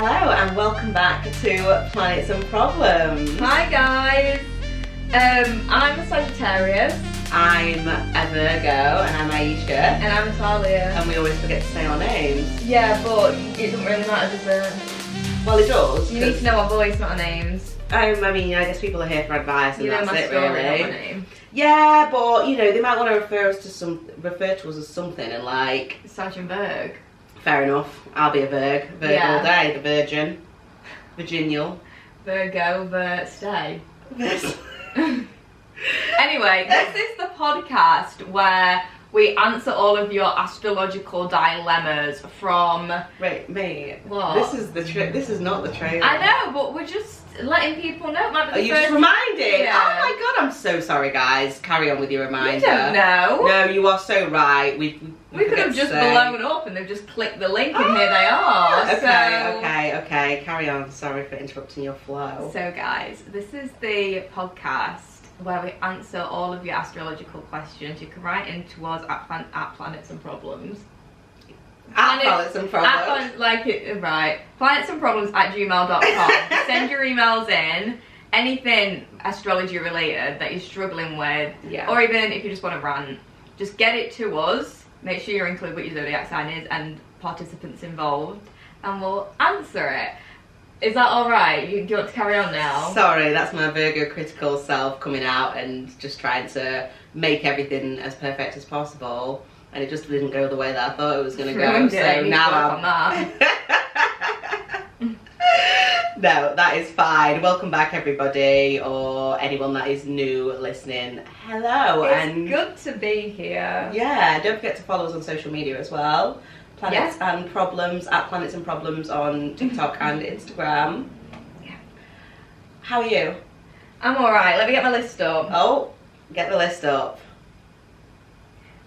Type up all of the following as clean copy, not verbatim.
Hello and welcome back to Planets and Problems. Hi guys, I'm a Sagittarius. I'm a Virgo and I'm Ayesha. And I'm Atalia. And we always forget to say our names. Yeah, but it doesn't really matter, does it? Well, it does. You need to know our voice, not our names. I mean, I guess people are here for advice and you that's know my it story, really. not my name. Yeah, but you know, they might want to refer to us as something and like... Sergeant Berg. Fair enough. I'll be a Virg all day, the Virgin. Virginial. Virgo, stay. Anyway, this is the podcast where we answer all of your astrological dilemmas from... Wait, mate. What? This is not the trailer. I know, but we're just letting people know. Are you just reminding? Yeah. Oh my god, I'm so sorry, guys. Carry on with your reminder. You don't know. No, you are so right. We could have just blown up and they've just clicked the link and here they are. Okay. Carry on. Sorry for interrupting your flow. So guys, this is the podcast where we answer all of your astrological questions. You can write into us at Planets and Problems. Planets and Problems. planetsandproblems@gmail.com. Send your emails in. Anything astrology related that you're struggling with, or even if you just want to rant, just get it to us. Make sure you include what your zodiac sign is and participants involved, and we'll answer it. Is that alright? Do you want to carry on now? Sorry, that's my Virgo critical self coming out and just trying to make everything as perfect as possible. And it just didn't go the way that I thought it was going to go. So now I'm... No, that is fine. Welcome back, everybody, or anyone that is new listening. Hello. It's good to be here. Yeah, don't forget to follow us on social media as well. Planets and Problems, at Planets and Problems on TikTok and Instagram. Yeah. How are you? I'm alright. Let me get my list up. Oh, get the list up.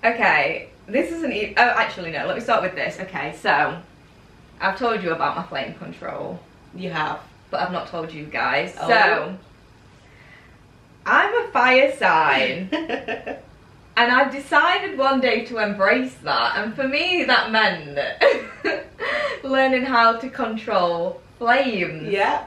Okay, this isn't even... Oh, actually, no. Let me start with this. Okay, so I've told you about my flame control. You have. But I've not told you guys. Oh. So, I'm a fire sign. And I've decided one day to embrace that. And for me, that meant learning how to control flames. Yeah.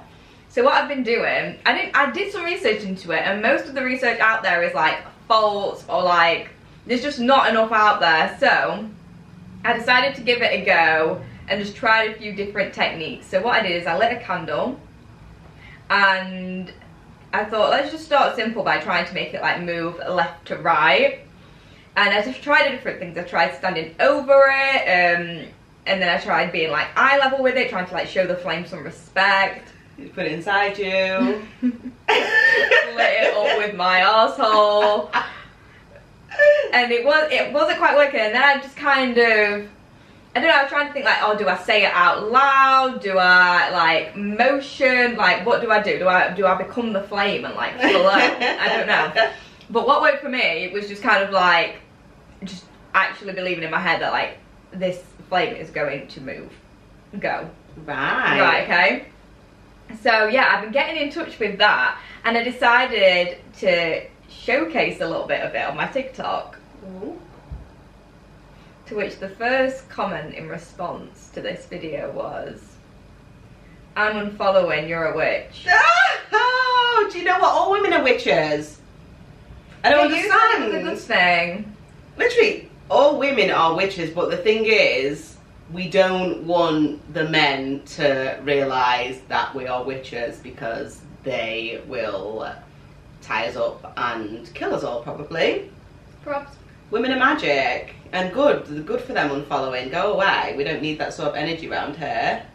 So what I've been doing, I did some research into it. And most of the research out there is like false or like, there's just not enough out there. So I decided to give it a go and just tried a few different techniques. So what I did is I lit a candle and I thought, let's just start simple by trying to make it like move left to right. And I just tried different things. I tried standing over it, and then I tried being like eye level with it, trying to like show the flame some respect. You put it inside you. Lit it up with my arsehole. And it wasn't quite working. And then I just kind of, I don't know, I was trying to think like, oh, do I say it out loud? Do I like motion? Like, what do I do? Do I become the flame and like flow? I don't know. But what worked for me, it was just kind of like, just actually believing in my head that like, this flame is going to move. Go. Right. Right, okay. So yeah, I've been getting in touch with that and I decided to showcase a little bit of it on my TikTok. Ooh. To which the first comment in response to this video was, I'm unfollowing, you're a witch. Oh, do you know what? All women are witches. I don't understand. It was a good thing. Literally, all women are witches, but the thing is, we don't want the men to realise that we are witches because they will tie us up and kill us all, probably. Props. Women are magic and good for them unfollowing. Go away. We don't need that sort of energy around here.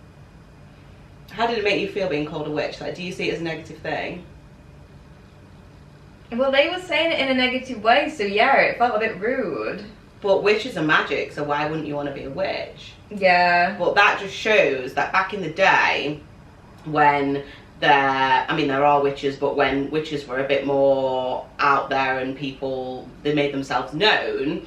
How did it make you feel being called a witch? Like, do you see it as a negative thing? Well, they were saying it in a negative way, so yeah, it felt a bit rude. But witches are magic, so why wouldn't you want to be a witch? Yeah. But that just shows that back in the day, when there are witches, but when witches were a bit more out there and people, they made themselves known,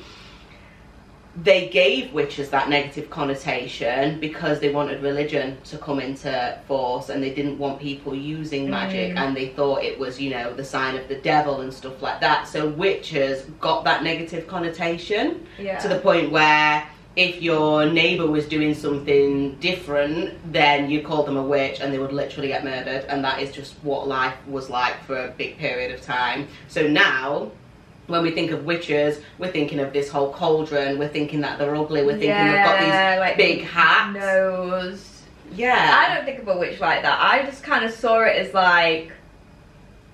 they gave witches that negative connotation because they wanted religion to come into force and they didn't want people using magic and they thought it was, you know, the sign of the devil and stuff like that. So witches got that negative connotation to the point where if your neighbour was doing something different, then you called them a witch and they would literally get murdered, and that is just what life was like for a big period of time. So now, when we think of witches, we're thinking of this whole cauldron, we're thinking that they're ugly, we're thinking they've got these like big hats. Nose. Yeah. I don't think of a witch like that. I just kind of saw it as like,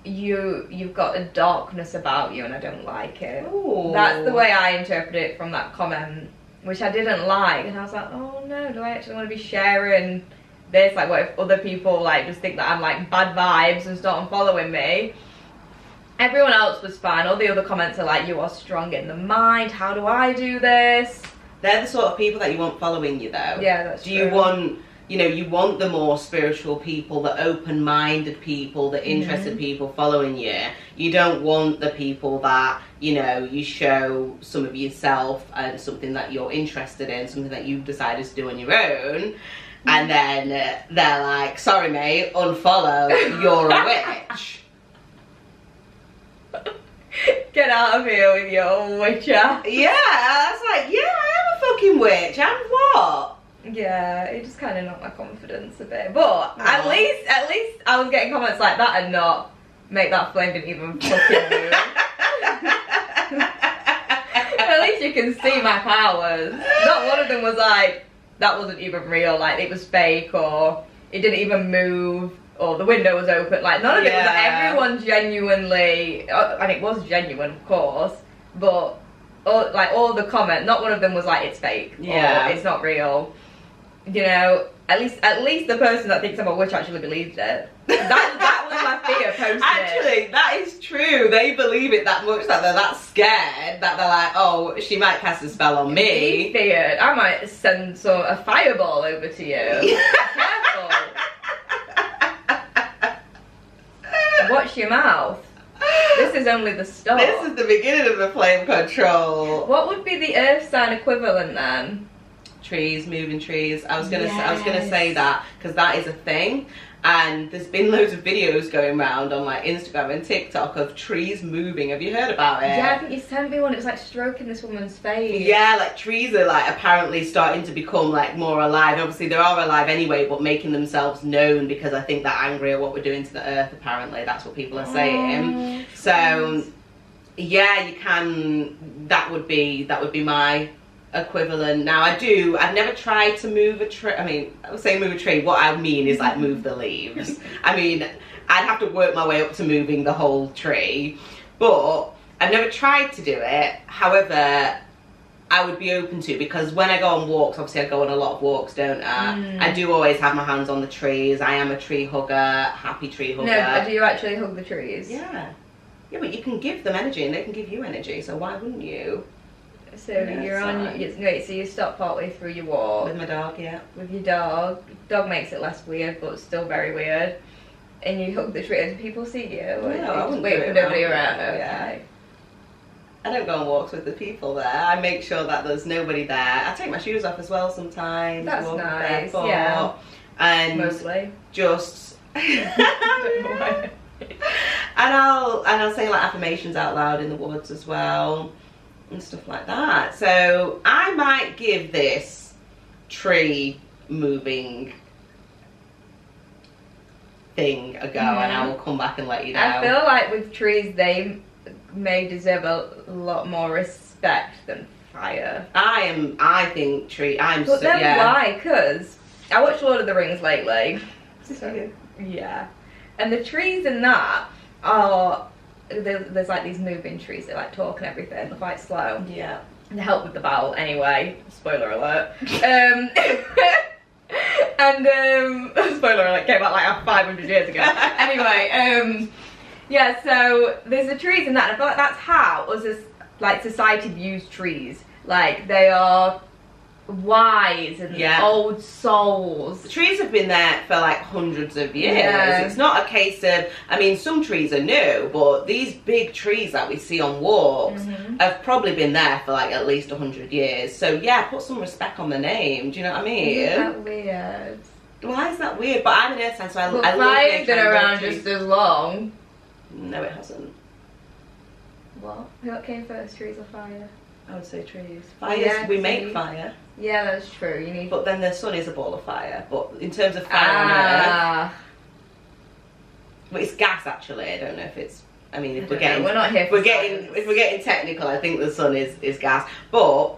you've got a darkness about you and I don't like it. Ooh. That's the way I interpreted it from that comment, which I didn't like, and I was like, oh no, do I actually want to be sharing this? Like, what if other people like just think that I'm like bad vibes and start unfollowing me? Everyone else was fine. All the other comments are like, you are strong in the mind, how do I do this? They're the sort of people that you want following you though. Yeah, that's true. Do you want, you know, you want the more spiritual people, the open-minded people, the interested people following you. You don't want the people that, you know, you show some of yourself and something that you're interested in, something that you've decided to do on your own, and then they're like, sorry mate, unfollow, you're a witch. Get out of here with your witcher. Yeah, that's like, yeah, I am a fucking witch, and what? Yeah, it just kind of knocked my confidence a bit. But at least I was getting comments like that and not make that flame didn't even fucking move. At least you can see my powers. Not one of them was like, that wasn't even real, like it was fake, or it didn't even move, or the window was open. Like none of it was like, everyone genuinely, and it was genuine of course, but all the comment, not one of them was like it's fake, or it's not real. You know, at least the person that thinks I'm a witch actually believed it. That was my fear posting Actually, that is true. They believe it that much that they're that scared that they're like, oh, she might cast a spell on me. Be feared. I might send a fireball over to you. Careful. Watch your mouth. This is only the start. This is the beginning of the flame control. What would be the earth sign equivalent then? Trees, moving trees. I was gonna say that because that is a thing, and there's been loads of videos going around on like Instagram and TikTok of trees moving. Have you heard about it? Yeah, I think you sent me one. It was like stroking this woman's face. Yeah, like trees are like apparently starting to become like more alive. Obviously they are alive anyway, but making themselves known because I think they're angry at what we're doing to the earth. Apparently that's what people are saying. So yeah, you can. That would be my equivalent. Now I've never tried to move a tree. I mean, I would say move a tree. What I mean is like move the leaves. I mean, I'd have to work my way up to moving the whole tree, but I've never tried to do it. However, I would be open to, because when I go on walks, obviously I go on a lot of walks, don't I? I do always have my hands on the trees. I am a tree hugger, happy tree hugger. No, but do you actually hug the trees? Yeah, but you can give them energy and they can give you energy, so why wouldn't you? So you're on. Wait, so you stop partway through your walk With my dog, yeah. with your dog. Dog makes it less weird, but still very weird. And you hug the tree. And people see you. Or No, I wouldn't wait do for it nobody around around. people, yeah. Okay. I don't go on walks with the people there. I make sure that there's nobody there. I take my shoes off as well sometimes. That's walk nice, barefoot, yeah. And Mostly. just and I'll say like affirmations out loud in the woods as well and stuff like that. So I might give this tree moving thing a go, and I will come back and let you know. I feel like with trees, they may deserve a lot more respect than fire. I think tree. But then why? Because I watched Lord of the Rings lately. So, yeah, and the trees in that are there's like these moving trees. They like talk and everything. They're quite slow. yeah. And they help with the battle anyway. Spoiler alert. And spoiler alert, came out like 500 years ago. Anyway, yeah, so there's the trees in that, and I feel like that's how us as like society views trees. Like they are wise and old souls. The trees have been there for like hundreds of years. Yeah. It's not a case of, I mean, some trees are new, but these big trees that we see on walks have probably been there for like at least 100 years. So yeah, put some respect on the name. Do you know what I mean? Isn't that weird? Why is that weird? But I'm an earth sign, so I love fire's been around trees. just as long. No, it hasn't. What came first, trees or fire? I would say trees. Fires, we make fire. Yeah, that's true. You need. But then the sun is a ball of fire. But in terms of fire on Earth, well, it's gas actually. I don't know if it's. I mean, if we're getting, we're not here. For if we're getting technical, I think the sun is gas. But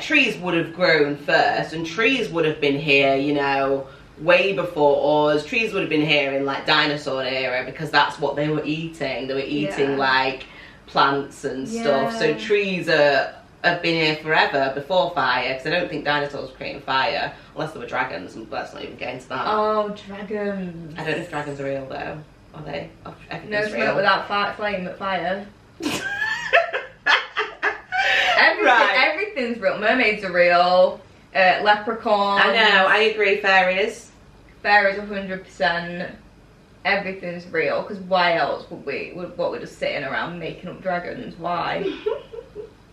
trees would have grown first, and trees would have been here, you know, way before us. Trees would have been here in like dinosaur era because that's what they were eating. They were eating like plants and stuff. So trees have been here forever before fire, because I don't think dinosaurs were creating fire unless there were dragons, and let's not even get into that. Oh, dragons. I don't know if dragons are real though. Are they? No smoke real. Without flame at fire. Everything's real. Mermaids are real. Leprechauns. I know, I agree. Fairies. Fairies 100%. Everything's real, because why else would we're just sitting around making up dragons? Why?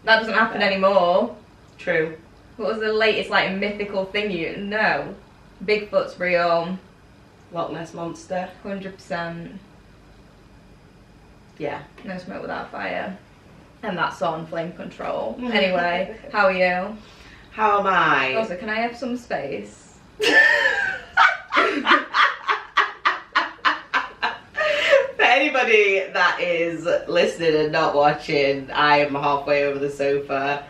That doesn't happen anymore. True. What was the latest like mythical thing you know? Bigfoot's real. Loch Ness Monster. 100%. Yeah. No smoke without fire. And that's on flame control. Anyway, how are you? How am I? Also, can I have some space? For anybody that is listening and not watching, I am halfway over the sofa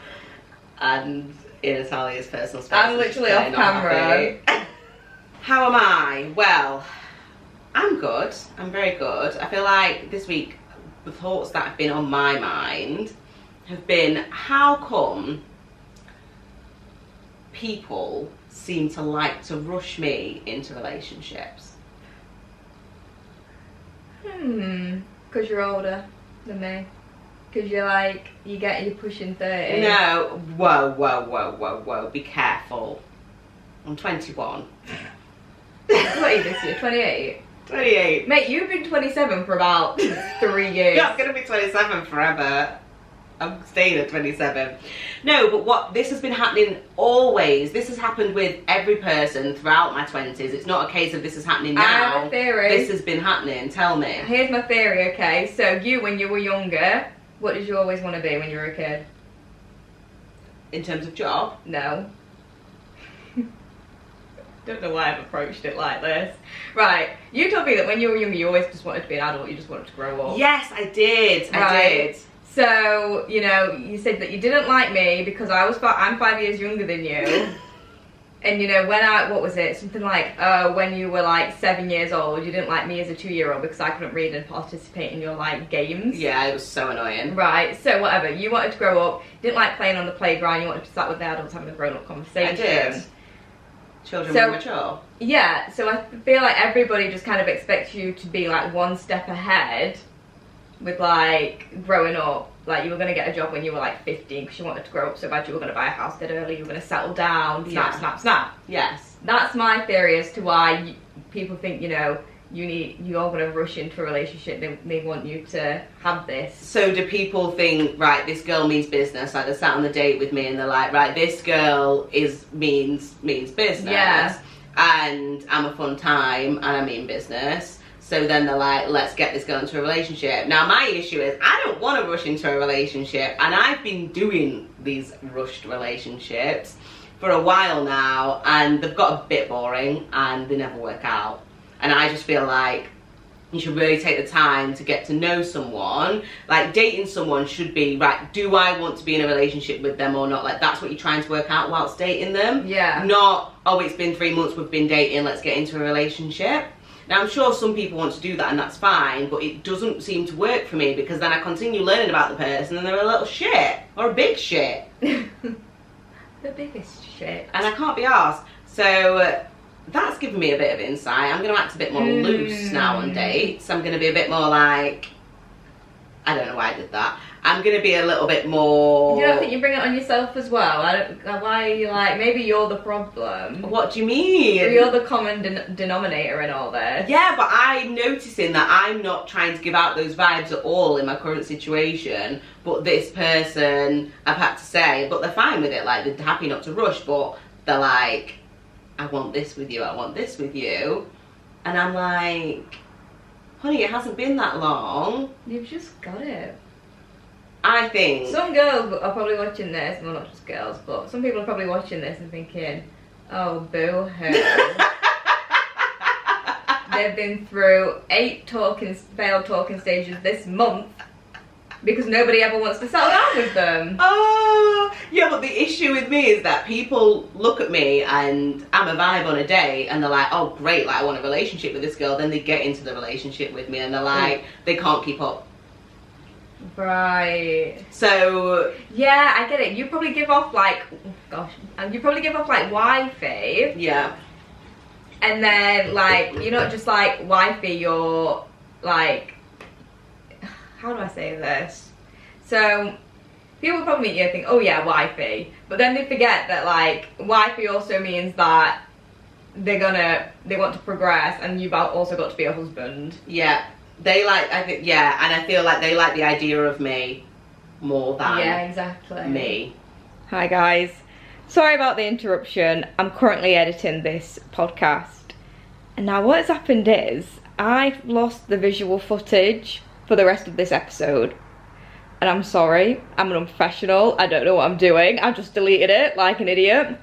and in Atalia's personal space. I'm literally off camera. How am I? Well, I'm good. I'm very good. I feel like this week the thoughts that have been on my mind have been, how come people seem to like to rush me into relationships? Because you're older than me. Because you're pushing 30. No, whoa, be careful. I'm 21. What are you this year, 28? 28. Mate, you've been 27 for about 3 years. Yeah, I'm going to be 27 forever. I'm staying at 27. No, but this has been happening always. This has happened with every person throughout my 20s. It's not a case of this is happening now. I have a theory. This has been happening. Tell me. Here's my theory, okay? So you, when you were younger, what did you always want to be when you were a kid? In terms of job? No. Don't know why I've approached it like this. Right, you told me that when you were younger, you always just wanted to be an adult. You just wanted to grow up. Yes, I did. Right. I did. So, you know, you said that you didn't like me because I'm 5 years younger than you. And, you know, what was it? Something like, when you were like 7 years old, you didn't like me as a 2-year-old because I couldn't read and participate in your like games. Yeah, it was so annoying. Right, so whatever. You wanted to grow up, didn't like playing on the playground, you wanted to sit with the adults having a grown-up conversation. I did. Children were mature. Yeah, so I feel like everybody just kind of expects you to be like one step ahead with like growing up. Like you were going to get a job when you were like 15 because you wanted to grow up so bad, you were going to buy a house dead early, you were going to settle down, snap. Yes. That's my theory as to why people think, you know, you're going to rush into a relationship. They want you to have this. So do people think, right, this girl means business? Like, they sat on the date with me and they're like, right, this girl means business. Yeah. And I'm a fun time and I mean business. So then they're like, let's get this girl into a relationship. Now, my issue is I don't want to rush into a relationship. And I've been doing these rushed relationships for a while now. And they've got a bit boring and they never work out. And I just feel like you should really take the time to get to know someone. Like, dating someone should be, right, do I want to be in a relationship with them or not? Like, that's what you're trying to work out whilst dating them. Yeah. Not, oh, it's been 3 months, we've been dating, let's get into a relationship. Now, I'm sure some people want to do that and that's fine, but it doesn't seem to work for me because then I continue learning about the person and they're a little shit. Or a big shit. The biggest shit. And I can't be arsed. So that's given me a bit of insight. I'm going to act a bit more loose now on dates. I'm going to be a bit more like, I don't know why I did that. I'm going to be a little bit more... You don't think you bring it on yourself as well? Why are you like, maybe you're the problem. What do you mean? Or you're the common denominator in all this. Yeah, but I'm noticing that I'm not trying to give out those vibes at all in my current situation. But this person, I've had to say, but they're fine with it. Like, they're happy not to rush, but they're like, I want this with you, I want this with you. And I'm like, honey, it hasn't been that long. You've just got it. I think... Some girls are probably watching this, well not just girls, but some people are probably watching this and thinking, oh boo-hoo. They've been through 8 failed talking stages this month because nobody ever wants to settle down with them. Oh, yeah, but the issue with me is that people look at me and I'm a vibe on a date and they're like, oh great, like I want a relationship with this girl. Then they get into the relationship with me and they're like, they can't keep up. Right. So... Yeah, I get it. You probably give off like, you probably give off like wifey. Yeah. And then like, you're not just like wifey, you're like, how do I say this? So people probably meet you and think, oh yeah, wifey. But then they forget that like wifey also means that they want to progress and you've also got to be a husband. Yeah. They like, I think, yeah, and I feel like they like the idea of me more than me. Hi guys. Sorry about the interruption. I'm currently editing this podcast. And now what has happened is I've lost the visual footage for the rest of this episode. And I'm sorry, I'm an unprofessional. I don't know what I'm doing. I've just deleted it like an idiot.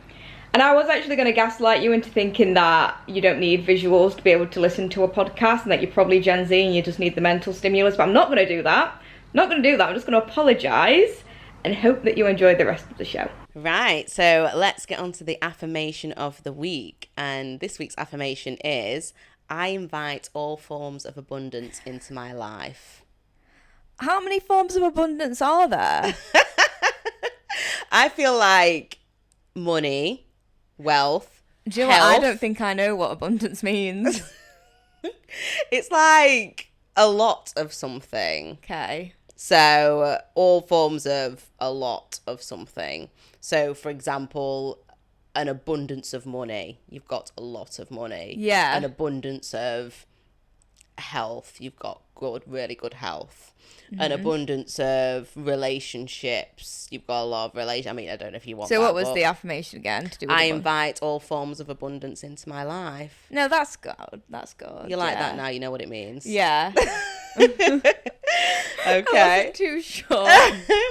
And I was actually going to gaslight you into thinking that you don't need visuals to be able to listen to a podcast and that you're probably Gen Z and you just need the mental stimulus. But I'm not going to do that. I'm not going to do that. I'm just going to apologise and hope that you enjoy the rest of the show. Right, so let's get on to the affirmation of the week. And this week's affirmation is, I invite all forms of abundance into my life. How many forms of abundance are there? I feel like money, wealth, do you know what? I don't think I know what abundance means. It's like a lot of something. Okay. So all forms of a lot of something. So for example, an abundance of money, you've got a lot of money. Yeah. An abundance of health, you've got really good health. Mm-hmm. An abundance of relationships, you've got a lot of relationships. I mean, I don't know if you want so that, what was the affirmation again to do with I invite all forms of abundance into my life. No, that's good. That's good. You like that now, you know what it means. Yeah. Okay. I wasn't too sure.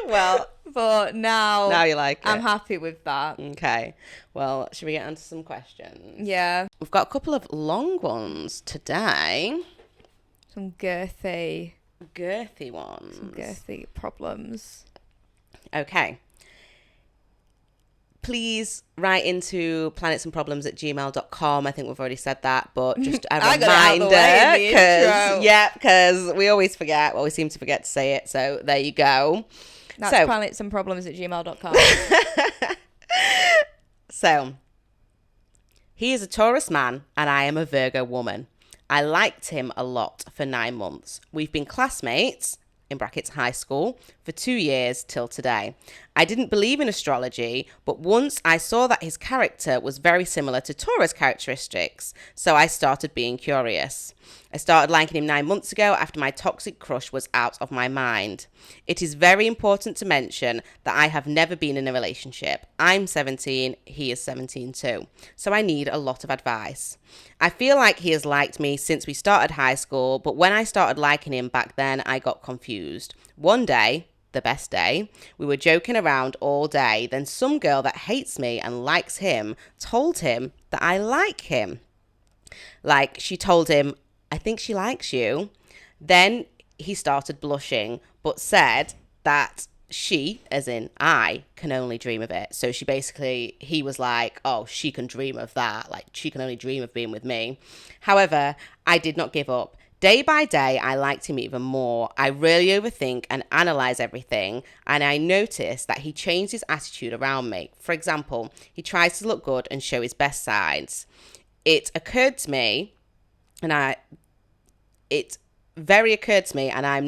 Well, but now you like it. I'm happy with that. Okay. Well, should we get on to some questions? Yeah. We've got a couple of long ones today. Some girthy ones. Some girthy problems. Okay. Please write into planetsandproblems@gmail.com. I think we've already said that, but just a reminder, because we always forget. Well, we seem to forget to say it. So there you go. That's planetsandproblems@gmail.com. So, he is a Taurus man and I am a Virgo woman. I liked him a lot for 9 months. We've been classmates, in brackets high school, for 2 years till today. I didn't believe in astrology, but once I saw that his character was very similar to Taurus characteristics, so I started being curious. I started liking him 9 months ago after my toxic crush was out of my mind. It is very important to mention that I have never been in a relationship. I'm 17, he is 17 too, so I need a lot of advice. I feel like he has liked me since we started high school, but when I started liking him back then, I got confused. One day, the best day, we were joking around all day, then some girl that hates me and likes him told him that I like him. Like, she told him, I think she likes you. Then he started blushing, but said that she, as in I, can only dream of it. So he was like, oh, she can dream of that. Like, she can only dream of being with me. However, I did not give up. Day by day, I liked him even more. I really overthink and analyze everything, and I noticed that he changed his attitude around me. For example, he tries to look good and show his best sides. It occurred to me, and I'm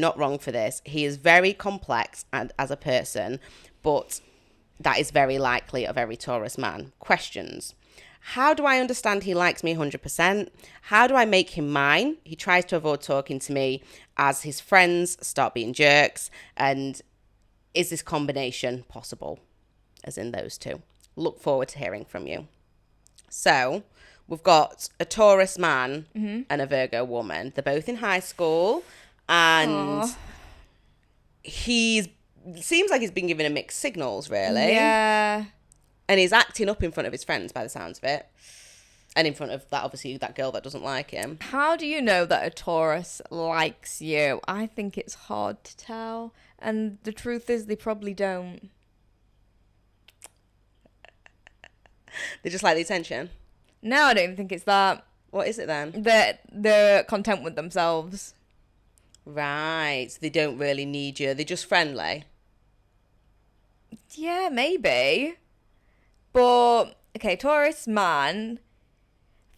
not wrong for this. He is very complex and as a person, but that is very likely of every Taurus man. Questions. How do I understand he likes me 100%? How do I make him mine? He tries to avoid talking to me as his friends start being jerks. And is this combination possible? As in those two. Look forward to hearing from you. So, we've got a Taurus man and a Virgo woman. They're both in high school. And he's seems like he's been giving her mixed signals, really. Yeah. And he's acting up in front of his friends by the sounds of it. And in front of that, obviously, that girl that doesn't like him. How do you know that a Taurus likes you? I think it's hard to tell. And the truth is, they probably don't. They just like the attention. No, I don't even think it's that. What is it then? They're content with themselves. Right. So they don't really need you. They're just friendly. Yeah, maybe. But, okay, Taurus man,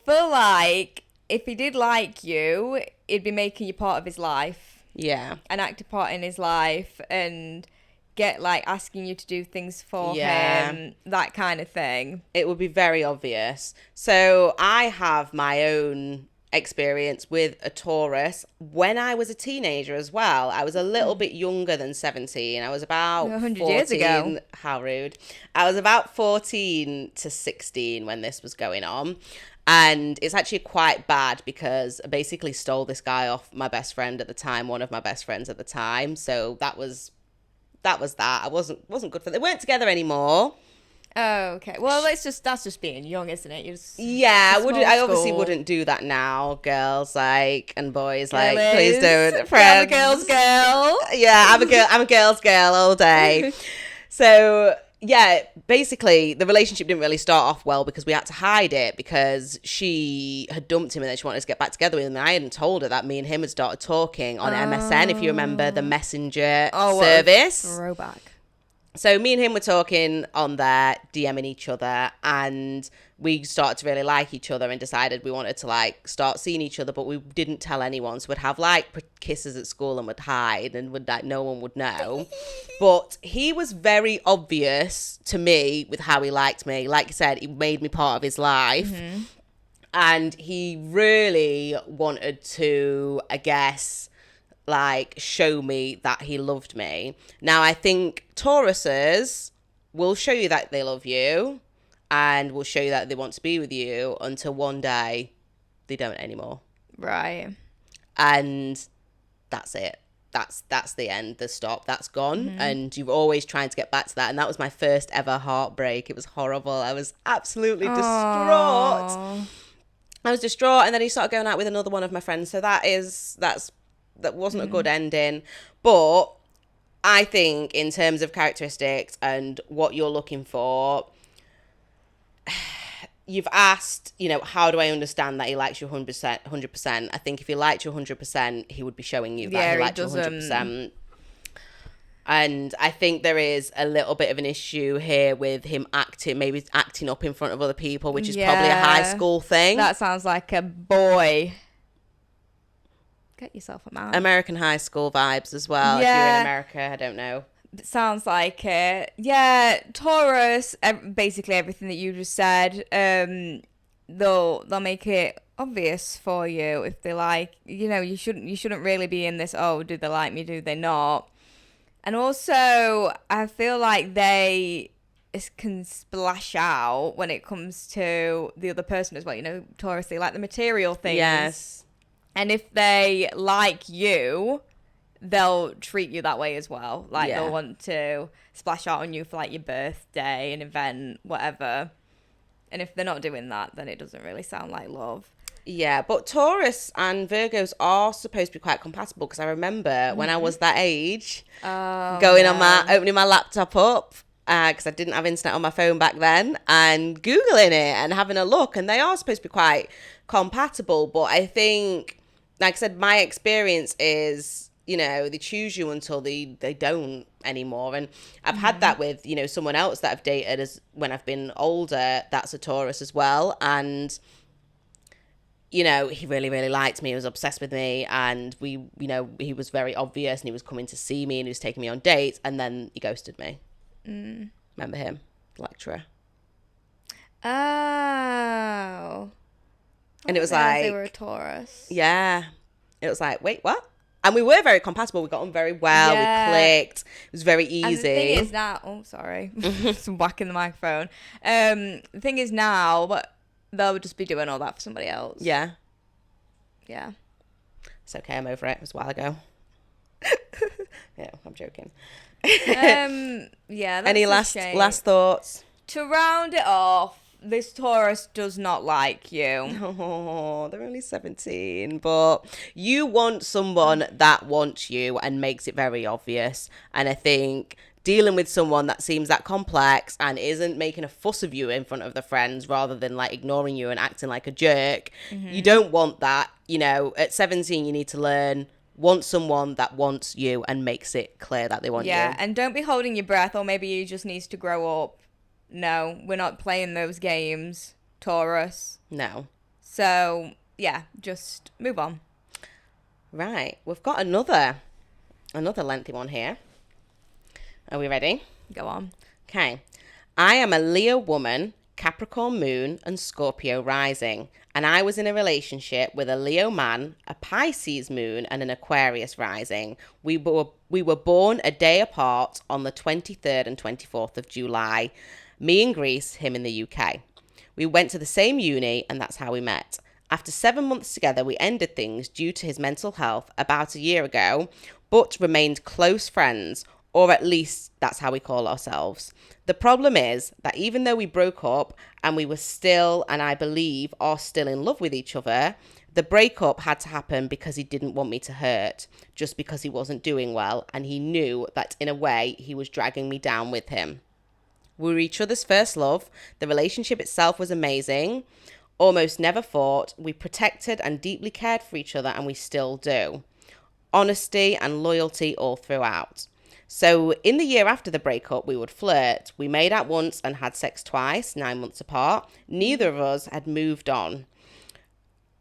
feel like if he did like you, he'd be making you part of his life. Yeah. An active part in his life and get like asking you to do things for him, that kind of thing. It would be very obvious. So I have my own experience with a Taurus when I was a teenager as well. I was a little bit younger than 17. I was about 100 14. years ago. How rude. I was about 14 to 16 when this was going on. And it's actually quite bad because I basically stole this guy off my best friend at the time, one of my best friends at the time. So that was that. I wasn't good for them. They weren't together anymore. Oh, okay. Well, that's just being young, isn't it? I obviously wouldn't do that now. Girls and boys Girlies. please don't. I'm Friends. a girl's girl. Yeah, I'm a girl's girl all day. So yeah, basically the relationship didn't really start off well because we had to hide it because she had dumped him and then she wanted us to get back together with him. And I hadn't told her that me and him had started talking on MSN, if you remember the messenger service. Throwback. So me and him were talking on there, DMing each other, and we started to really like each other and decided we wanted to like start seeing each other, but we didn't tell anyone. So we'd have like kisses at school and would hide and would like no one would know. But he was very obvious to me with how he liked me. Like I said, he made me part of his life. Mm-hmm. And he really wanted to, I guess, like show me that he loved me. Now I think Tauruses will show you that they love you and will show you that they want to be with you until one day they don't anymore. Right. And that's it. That's the end, the stop, that's gone. Mm-hmm. And you're always trying to get back to that. And that was my first ever heartbreak. It was horrible. I was absolutely distraught. I was distraught, and then he started going out with another one of my friends. So that wasn't a good ending. But I think in terms of characteristics and what you're looking for, you've asked, how do I understand that he likes you 100%? I think if he liked you 100%, he would be showing you that he liked you 100%. And I think there is a little bit of an issue here with him maybe acting up in front of other people, which is probably a high school thing. That sounds like a boy. Get yourself a man. American high school vibes as well. Yeah. If you're in America, I don't know. It sounds like it. Yeah, Taurus, basically everything that you just said, they'll make it obvious for you if they like, you shouldn't really be in this, oh, do they like me, do they not? And also, I feel like they can splash out when it comes to the other person as well. Taurus, they like the material things. Yes. And if they like you, they'll treat you that way as well. Like, they'll want to splash out on you for, like, your birthday, an event, whatever. And if they're not doing that, then it doesn't really sound like love. Yeah, but Taurus and Virgos are supposed to be quite compatible because I remember when I was that age, opening my laptop up, because I didn't have internet on my phone back then, and Googling it and having a look, and they are supposed to be quite compatible. But I think, like I said, my experience is, they choose you until they don't anymore. And I've had that with, someone else that I've dated as when I've been older, that's a Taurus as well. And, he really, really liked me. He was obsessed with me. And he was very obvious and he was coming to see me and he was taking me on dates. And then he ghosted me. Mm. Remember him? The lecturer. Oh. And it was like... They were a Taurus. Yeah. It was like, wait, what? And we were very compatible. We got on very well. Yeah. We clicked. It was very easy. And the thing is now... Oh, sorry. Some whack in the microphone. The thing is now, but they'll just be doing all that for somebody else. Yeah. Yeah. It's okay. I'm over it. It was a while ago. Yeah, I'm joking. Yeah, that's Any last thoughts? To round it off, this Taurus does not like you. Oh, they're only 17, but you want someone that wants you and makes it very obvious. And I think dealing with someone that seems that complex and isn't making a fuss of you in front of the friends rather than like ignoring you and acting like a jerk, you don't want that. You know, at 17, you need to learn, want someone that wants you and makes it clear that they want you. Yeah, and don't be holding your breath, or maybe you just needs to grow up. No, we're not playing those games, Taurus. No. So, yeah, just move on. Right, we've got another lengthy one here. Are we ready? Go on. Okay. I am a Leo woman, Capricorn moon, and Scorpio rising. And I was in a relationship with a Leo man, a Pisces moon, and an Aquarius rising. We were born a day apart on the 23rd and 24th of July. Me in Greece, him in the UK. We went to the same uni, and that's how we met. After 7 months together, we ended things due to his mental health about a year ago, but remained close friends, or at least that's how we call ourselves. The problem is that even though we broke up and we were still, and I believe are still in love with each other, the breakup had to happen because he didn't want me to hurt, just because he wasn't doing well, and he knew that in a way he was dragging me down with him. We were each other's first love. The relationship itself was amazing. Almost never fought. We protected and deeply cared for each other, and we still do. Honesty and loyalty all throughout. So in the year after the breakup, we would flirt. We made out once and had sex twice, 9 months apart. Neither of us had moved on.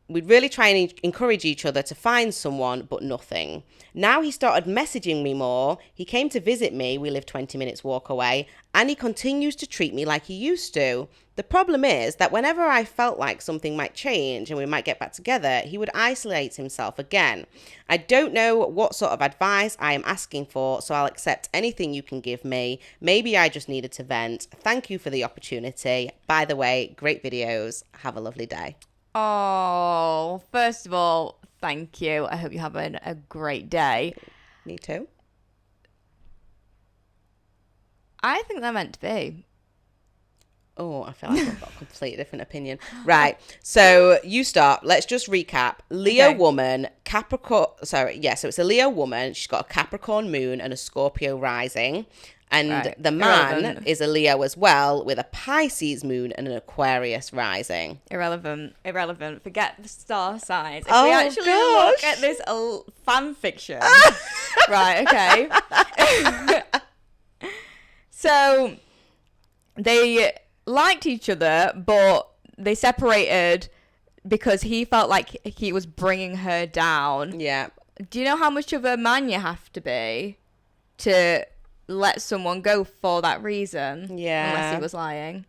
We'd really try and encourage each other to find someone, but nothing. Now he started messaging me more. He came to visit me. We live 20 minutes walk away. And he continues to treat me like he used to. The problem is that whenever I felt like something might change and we might get back together, he would isolate himself again. I don't know what sort of advice I am asking for, so I'll accept anything you can give me. Maybe I just needed to vent. Thank you for the opportunity. By the way, great videos. Have a lovely day. Oh, first of all, thank you. I hope you're having a great day. Me too. I think they're meant to be. Oh, I feel like I've got a completely different opinion. Right. So you start. Let's just recap. Leo woman, Capricorn. Sorry. Yeah. So it's a Leo woman. She's got a Capricorn moon and a Scorpio rising. And the man is a Leo as well, with a Pisces moon and an Aquarius rising. Irrelevant. Forget the star signs. If we actually look at this fan fiction. Right, okay. So they liked each other, but they separated because he felt like he was bringing her down. Yeah. Do you know how much of a man you have to be to let someone go for that reason? Yeah. Unless he was lying.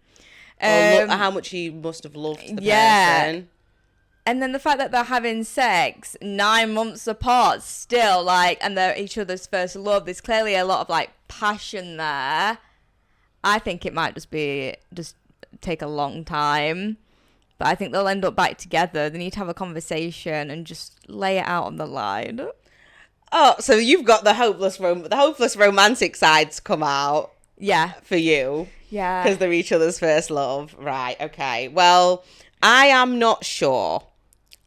Look at how much he must have loved the person. And then the fact that they're having sex 9 months apart still, like, and they're each other's first love, there's clearly a lot of, like, passion there. I think it might just take a long time. But I think they'll end up back together. They need to have a conversation and just lay it out on the line. Oh, so you've got the hopeless romantic sides come out. Yeah. For you. Yeah. Because they're each other's first love. Right, okay. Well, I am not sure.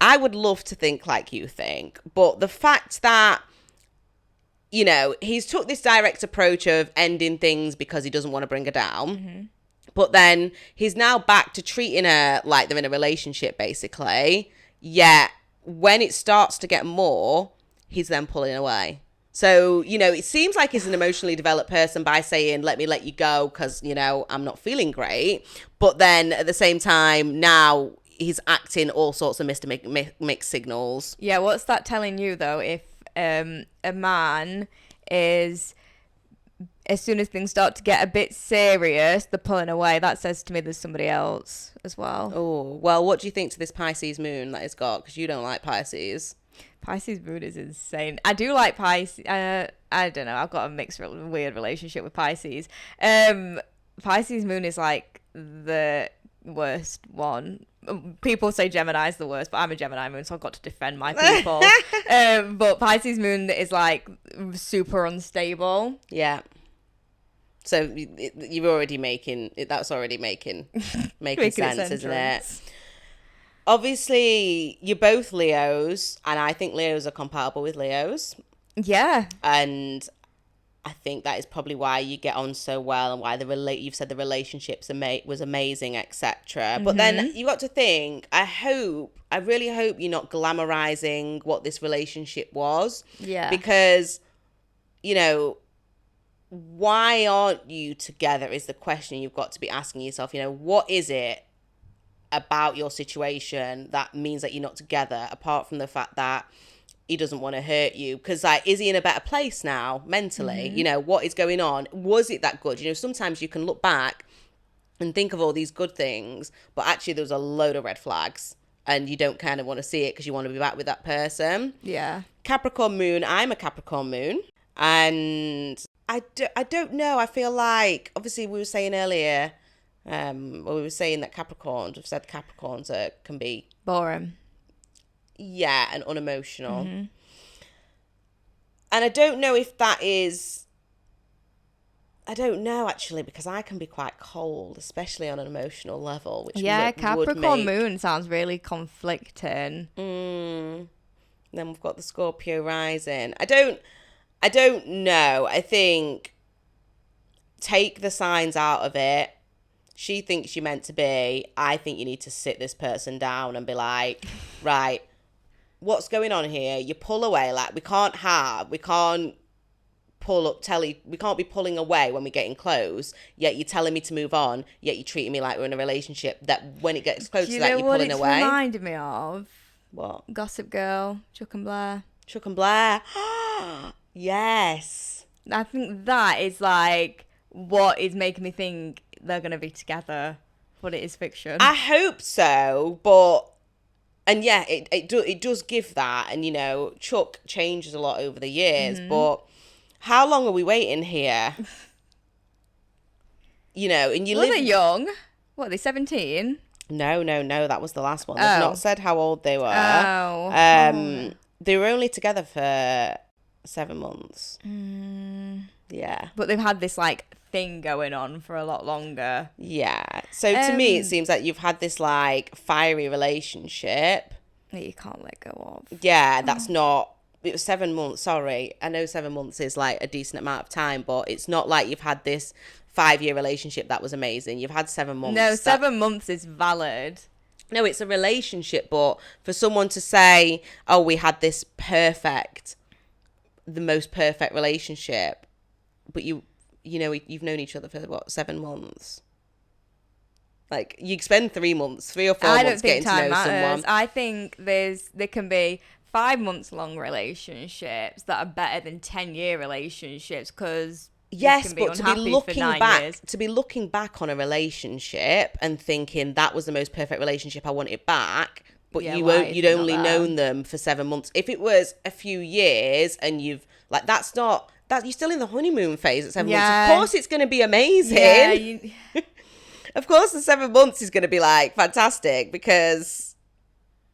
I would love to think like you think. But the fact that, you know, he's took this direct approach of ending things because he doesn't want to bring her down. Mm-hmm. But then he's now back to treating her like they're in a relationship, basically. Yet, when it starts to get more, he's then pulling away. So, you know, it seems like he's an emotionally developed person by saying, let me let you go because, you know, I'm not feeling great. But then at the same time, now he's acting all sorts of mixed signals. Yeah, what's that telling you, though, if a man is, as soon as things start to get a bit serious, they're pulling away? That says to me there's somebody else as well. Oh, well, what do you think to this Pisces moon that he's got? Because you don't like Pisces. Pisces moon is insane. I do like Pisces. I don't know. I've got a mixed, weird relationship with Pisces. Pisces moon is like the worst one. People say Gemini's the worst, but I'm a Gemini moon, so I've got to defend my people. But Pisces moon is like super unstable. Yeah. So you're already that's already making sense, isn't it? Obviously, you're both Leos, and I think Leos are compatible with Leos. Yeah. And I think that is probably why you get on so well, and why you've said the relationships was amazing, etc. But then you got to think, I really hope you're not glamorizing what this relationship was. Yeah. Because, you know, why aren't you together is the question you've got to be asking yourself. You know, what is it about your situation that means that you're not together, apart from the fact that he doesn't want to hurt you? Because, like, is he in a better place now mentally? You know, what is going on? Was it that good? You know, sometimes you can look back and think of all these good things, but actually there was a load of red flags, and you don't kind of want to see it because you want to be back with that person. Yeah. Capricorn moon. I'm a Capricorn moon, and I don't know. I feel like, obviously we were saying earlier, we were saying that we've said Capricorns can be boring. Yeah, and unemotional. And I don't know if that is... I don't know, actually, because I can be quite cold, especially on an emotional level. Which Capricorn moon sounds really conflicting. Then we've got the Scorpio rising. I don't know. I think take the signs out of it. She thinks you're meant to be. I think you need to sit this person down and be like, right, what's going on here? You pull away. Like, we can't be pulling away when we're getting close, yet you're telling me to move on, yet you're treating me like we're in a relationship, that when it gets close to that, you're pulling away. It reminded me of? What? Gossip Girl, Chuck and Blair. Yes. I think that is like what is making me think they're going to be together, but it is fiction. I hope so, but... And yeah, it does give that. And, you know, Chuck changes a lot over the years, but how long are we waiting here? You know, and they're young. What, are they 17? No, that was the last one. They've not said how old they were. They were only together for 7 months. Yeah. But they've had this, like, thing going on for a lot longer. Yeah. So to me, it seems like you've had this, like, fiery relationship that you can't let go of. Yeah, that's not... It was 7 months, sorry. I know 7 months is, like, a decent amount of time, but it's not like you've had this 5-year relationship that was amazing. You've had 7 months. No, 7 months is valid. No, it's a relationship, but for someone to say, oh, we had this the most perfect relationship, but you've known each other for, what, 7 months? Like, you spend 3 months, 3 or 4 months getting to know someone. I think there can be 5 months long relationships that are better than 10-year relationships, because yes, but to be looking back on a relationship and thinking that was the most perfect relationship, I want it back, but you'd only known them for 7 months. If it was a few years and you've, like, that's not that, you're still in the honeymoon phase at 7 months. Of course it's going to be amazing. Of course the 7 months is going to be, like, fantastic, because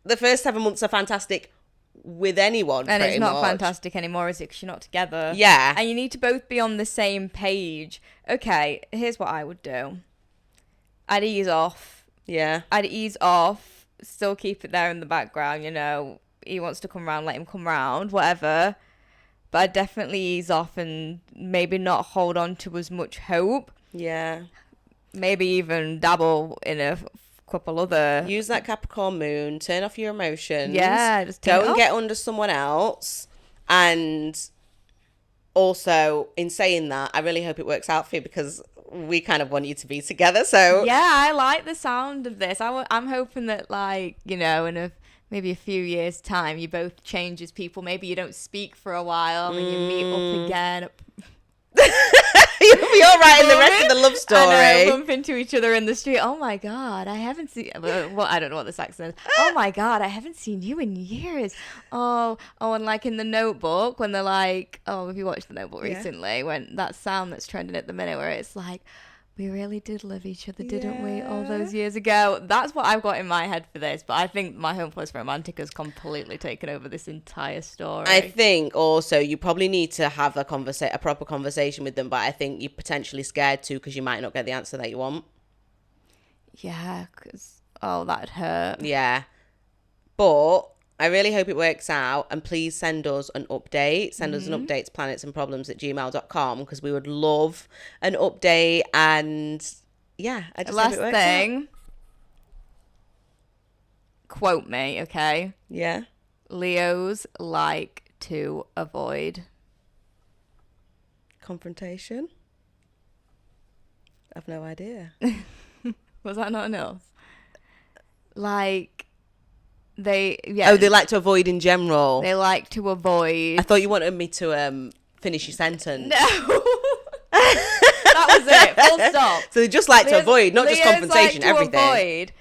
the first 7 months are fantastic with anyone, and it's not fantastic anymore, is it? Because you're not together. Yeah. And you need to both be on the same page. Okay, here's what I would do. I'd ease off. Yeah. I'd ease off, still keep it there in the background, you know. He wants to come round, let him come round, whatever. But I'd definitely ease off and maybe not hold on to as much hope. Yeah. Maybe even dabble in a couple other... Use that Capricorn moon, turn off your emotions. Yeah, just go and get under someone else. And also, in saying that, I really hope it works out for you, because we kind of want you to be together. So yeah, I like the sound of this. I'm hoping that, like, you know, in maybe a few years' time, you both change as people. Maybe you don't speak for a while and you meet up again. You'll be all right in the rest of the love story. I know, bump into each other in the street. Oh my God, I haven't seen... Well, I don't know what this accent is. Oh my God, I haven't seen you in years. Oh, and like in The Notebook, when they're like... Oh, have you watched The Notebook recently? When that sound that's trending at the minute, where it's like... We really did love each other, didn't we? All those years ago. That's what I've got in my head for this. But I think My Home Plus Romantic has completely taken over this entire story. I think also you probably need to have a proper conversation with them. But I think you're potentially scared too because you might not get the answer that you want. Yeah, because, that'd hurt. Yeah. But I really hope it works out. And please send us an update. Send us an update to planetsandproblems@gmail.com because we would love an update. And yeah, I just hope it works out. Quote me, okay? Yeah. Leos like to avoid confrontation. I've no idea. Was that not enough? Like, they like to avoid in general. They like to avoid. I thought you wanted me to finish your sentence. No. That was it. Full stop. So they just like to avoid, not just confrontation, like to everything. Avoid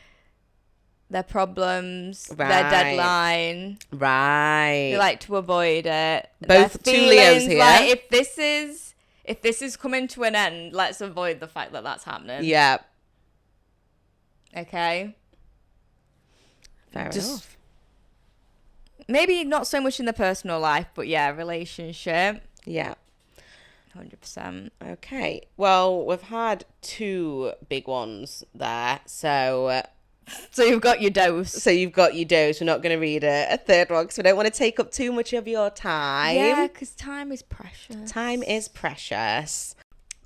their problems, their deadline. Right. They like to avoid it. Both two Leos here. Like, if this is coming to an end, let's avoid the fact that that's happening. Yeah. Okay. Fair enough. Maybe not so much in the personal life, but yeah, relationship. Yeah. 100%. Okay. Well, we've had two big ones there. So you've got your dose. We're not going to read a third one because we don't want to take up too much of your time. Yeah, because time is precious. Time is precious.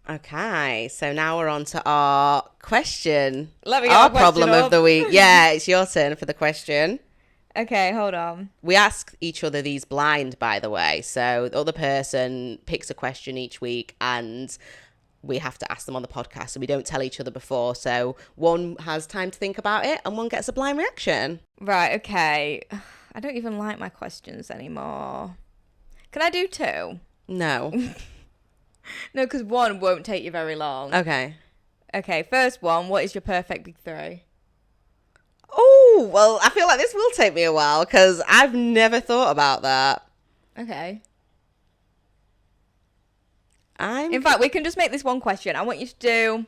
Okay, so now we're on to our question. Let me get our problem of the week. Yeah, it's your turn for the question. Okay, hold on. We ask each other these blind, by the way. So the other person picks a question each week and we have to ask them on the podcast. So we don't tell each other before. So one has time to think about it and one gets a blind reaction. Right, okay. I don't even like my questions anymore. Can I do two? No. No, because one won't take you very long. Okay. Okay, first one. What is your perfect big three? Oh, well, I feel like this will take me a while because I've never thought about that. Okay. In fact, we can just make this one question. I want you to do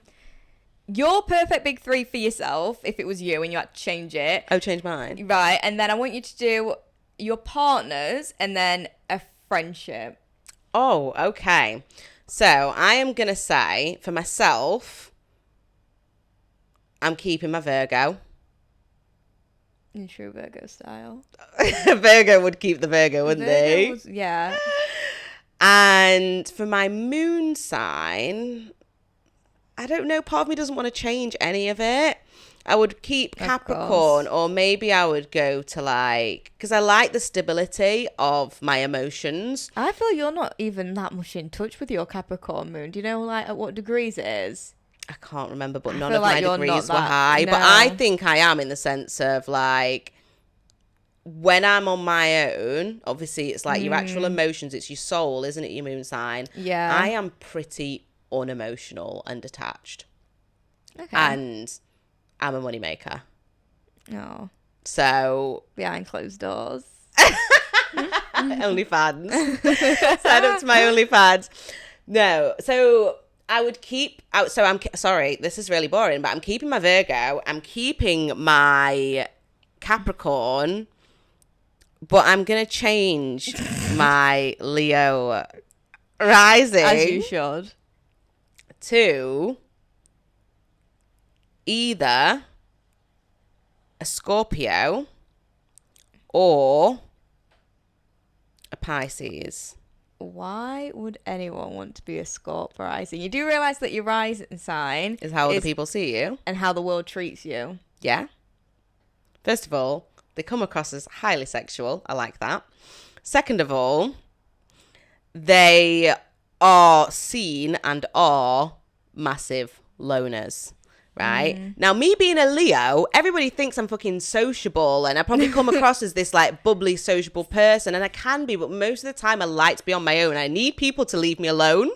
your perfect big three for yourself, if it was you and you had to change it. Oh, change mine. Right, and then I want you to do your partners and then a friendship. Oh, okay. So I am going to say, for myself, I'm keeping my Virgo. In true Virgo style. Virgo would keep the Virgo, wouldn't they? Yeah. And for my moon sign, I don't know, part of me doesn't want to change any of it. I would keep Capricorn, or maybe I would go to because I like the stability of my emotions. I feel you're not even that much in touch with your Capricorn moon. Do you know at what degrees it is? I can't remember, but none of my degrees were high. No. But I think I am in the sense of when I'm on my own, obviously it's your actual emotions, it's your soul, isn't it, your moon sign? Yeah. I am pretty unemotional and detached. Okay. And I'm a moneymaker. Oh. So. Behind closed doors. OnlyFans. Sign up to my OnlyFans. No. So I would keep. I'm sorry, this is really boring, but I'm keeping my Virgo. I'm keeping my Capricorn. But I'm going to change my Leo rising. As you should. To either a Scorpio or a Pisces. Why would anyone want to be a Scorpio rising? You do realise that your rising sign is how other people see you. And how the world treats you. Yeah. First of all, they come across as highly sexual. I like that. Second of all, they are seen and are massive loners, right? Now, me being a Leo, everybody thinks I'm fucking sociable and I probably come across as this bubbly, sociable person, and I can be, but most of the time I like to be on my own. I need people to leave me alone.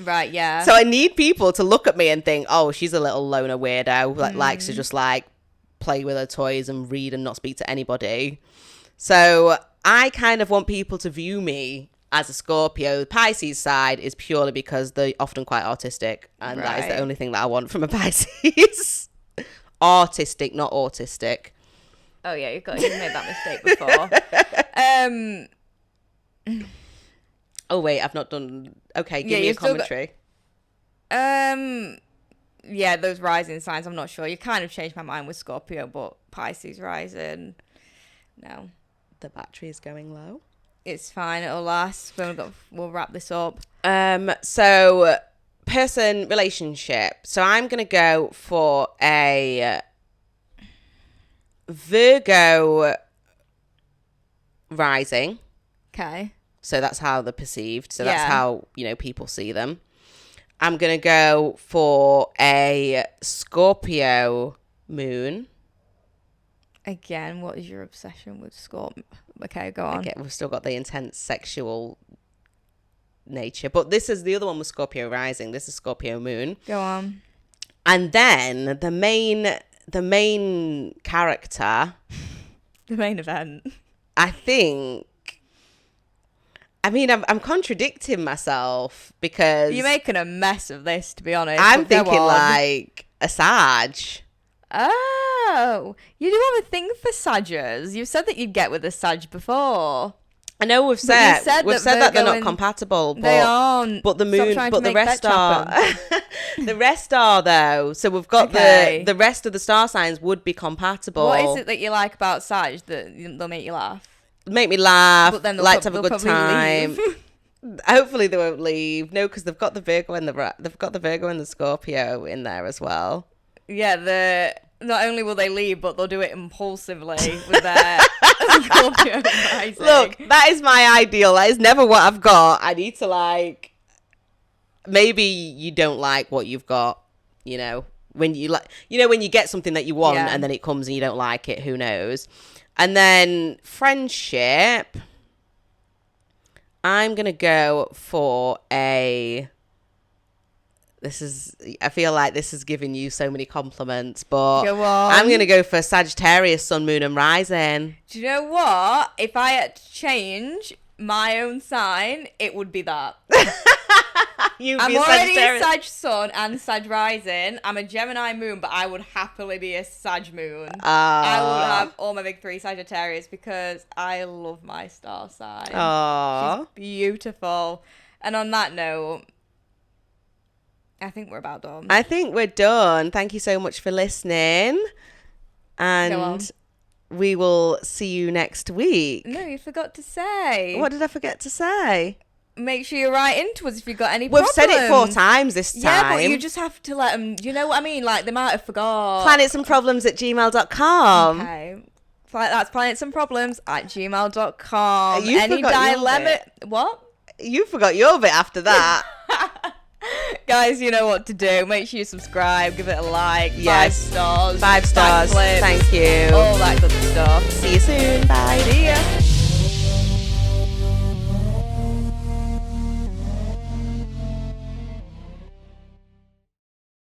Right, yeah. So I need people to look at me and think, oh, she's a little loner weirdo, likes to just play with her toys and read and not speak to anybody. So I kind of want people to view me as a Scorpio. The Pisces side is purely because they're often quite artistic, and that is the only thing that I want from a Pisces. Artistic, not autistic. Oh yeah, you've made that mistake before. Oh wait, I've not done. Okay, give me a commentary. Yeah, those rising signs, I'm not sure. You kind of changed my mind with Scorpio, but Pisces rising, no. The battery is going low. It's fine, it'll last. We'll wrap this up. So person relationship. So I'm gonna go for a Virgo rising. Okay. So that's how they're perceived. So that's how, people see them. I'm going to go for a Scorpio moon. Again, what is your obsession with Scorpio? Okay, go on. Okay, we've still got the intense sexual nature. But this is the other one with Scorpio rising. This is Scorpio moon. Go on. And then the main character. The main event. I think. I mean, I'm contradicting myself because... You're making a mess of this, to be honest. I'm thinking like a Sag. Oh, you do have a thing for Saggers. You've said that you'd get with a Sag before. I know we've said that they're not compatible. But, they aren't. But the moon, but the rest are. The rest are though. So we've got the rest of the star signs would be compatible. What is it that you like about Sag that they'll make you laugh? Make me laugh, but then like to have a good time. Hopefully they won't leave. No, because they've got the Virgo and the Scorpio in there as well. Yeah, not only will they leave, but they'll do it impulsively with their Scorpio rising. Look, that is my ideal. That is never what I've got. I need to maybe you don't like what you've got, when you when you get something that you want and then it comes and you don't like it, who knows? And then friendship, I'm going to go for I feel like this is giving you so many compliments, but go on. I'm going to go for Sagittarius, Sun, Moon and Rising. Do you know what? If I had to change my own sign, it would be that. I'm already a Sag Sun and Sag Rising. I'm a Gemini Moon, but I would happily be a Sag Moon. I would have all my big three Sagittarius because I love my star sign. She's beautiful. And on that note, I think we're about done. I think we're done. Thank you so much for listening. And we will see you next week. No, you forgot to say. What did I forget to say? Make sure you write into us if you've got any problems. We've said it 4 times this time. Yeah, but you just have to let them... You know what I mean? Like, they might have forgot. planetsandproblems@gmail.com. Okay. That's planetsandproblems@gmail.com. Any dilemma... What? You forgot your bit after that. Guys, you know what to do. Make sure you subscribe. Give it a like. Yes. 5 stars. 5 stars. Thank you. All that good stuff. See you soon.